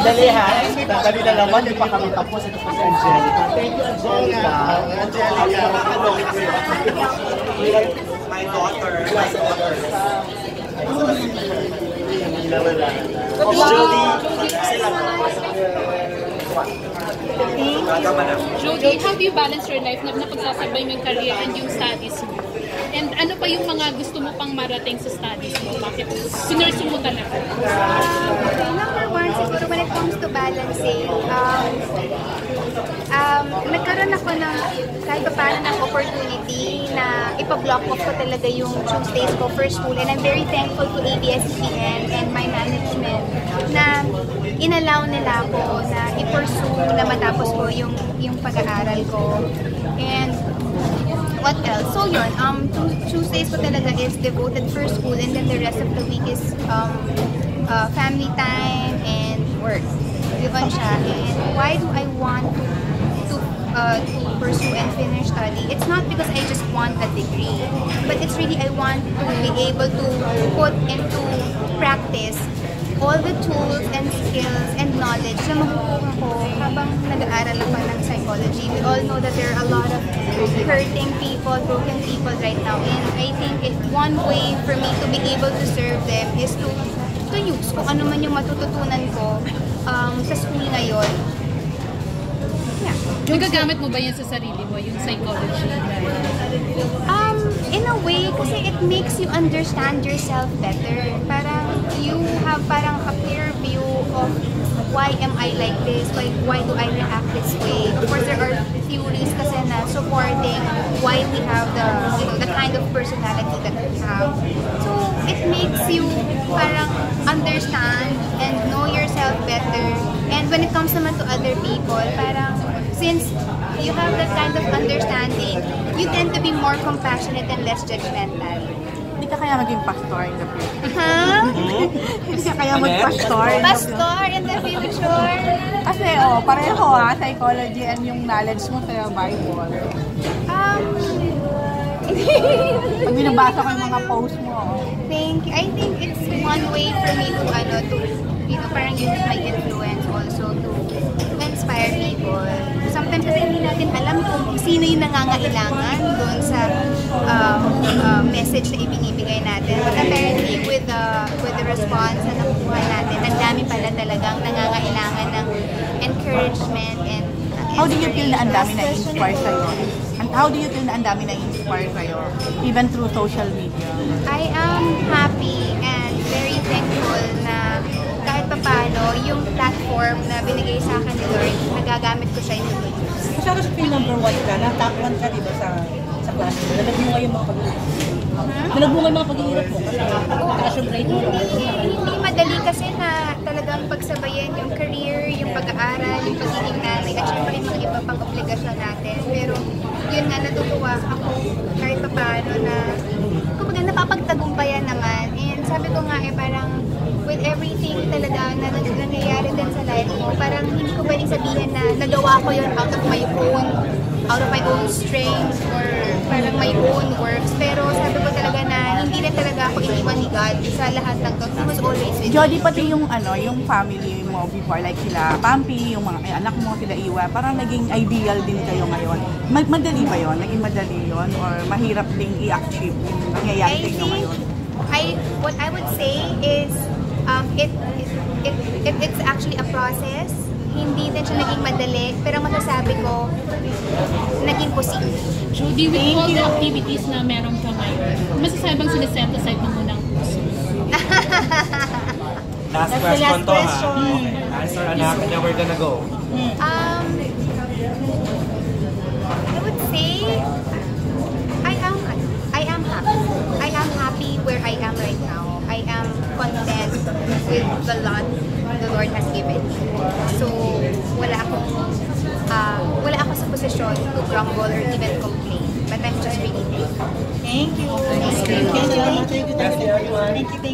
Sandali ha. Sandali na naman. Hindi pa kami tapos. Ito po si Angelica. Thank you, Angelica. My daughter. Judy. Jody, how do you balance your life na napagsasabay mo yung career and yung studies mo? And ano pa yung mga gusto mo pang marating sa studies mo? Bakit sinurso mo talaga? Number one, siguro when it comes to balancing, nagkaroon ako ng kahit pa paano ng opportunity na ipa-block off ko talaga yung Tuesdays ko for school. And I'm very thankful to ABS-CBN and my management na inallow nila ako na i-pursue na matapos ko yung pag-aaral ko. And what else? So yun, Tuesdays ko talaga is devoted for school, and then the rest of the week is family time and work. Yun siya. And why do I want to pursue and finish study? It's not because I just want a degree, but it's really I want to be able to put into practice all the tools and skills and knowledge na makukuha ko habang nag-aaral ako ng psychology. We all know that there are a lot of hurting people, broken people right now, and I think one way for me to be able to serve them is to use kung ano man yung matututunan ko sa school ngayon. Yeah. Nagagamit mo ba yan sa sarili mo, yung psychology? In a way, kasi it makes you understand yourself better. Parang you have parang a clear view of why am I like this? Why do I react this way? Of course, there are theories kasi na supporting why we have the kind of personality that we have. So it makes you parang understand and know yourself better. And when it comes naman to other people, parang since you have that kind of understanding, you tend to be more compassionate and less judgmental. Hindi ka kaya maging pastor in the future? Huh? Hindi ka kaya mag-pastor In the future? Kasi pareho psychology and yung knowledge mo sa Bible. Pag binabasa ko yung mga post mo. Thank you. I think it's one way for me to parang use my influence also to inspire people. Sometimes kasi hindi natin alam kung sino yung nangangailangan doon sa message na ibinibigay natin. But apparently with the response na nakukuha natin, ang dami pala talagang nangangailangan ng encouragement and how do you feel na ang dami na-inspire sa'yo? And how do you feel na ang dami na-inspire sa'yo? Even through social media? I am happy and very thankful na kahit pa paano, yung platform na binigay sa akin ni Lord, nagagamit ko siya in the good news. Masyado sa feel number 1 ka, na top 1 ka diba sa class mo? Nalagbunga yung mga pag-iirap mo. Nalagbunga yung mga pag-iirap mo. Kasi yung grade mo. Hindi madali kasi na talagang pagsabayan yung career, yung pag-aaral, yung pagiging nanay, at syempre yung mga iba pang obligasyon natin. Pero yun nga, natutuwa ako kahit pa paano na kumbaga napapagtagumpayan naman. And sabi ko nga parang with everything talaga na nangyayari din sa life mo, parang hindi ko pwedeng sabihin na nagawa ko yun out of my own strength or parang my own works. Pero sabi ko talaga na hindi rin talaga ako iniwan ni God sa lahat ng to. He was always with me. Jody, pati yung yung family mo before, like sila Pampi, yung mga anak mo, sila Iwa, parang naging ideal din kayo ngayon. Madali ba yun? Naging madali yun? Or mahirap ding i-achieve yung nangyayari sa inyo ngayon? What I would say is it's actually a process. Hindi din siya naging madali, pero masasabi ko, naging positive. Judy, with all the activities na meron ka ngayon, masasabi bang sineset aside mo muna ang puso? Last question to ha. Answer anak, and then we're gonna go. I would say, I am happy. I am happy where I am right now. I am content with the lot the Lord has given me. So, wala ako sa posisyon to grumble or even complain. But I'm just really thankful. Thank you. Thank you. Thank you. Thank you.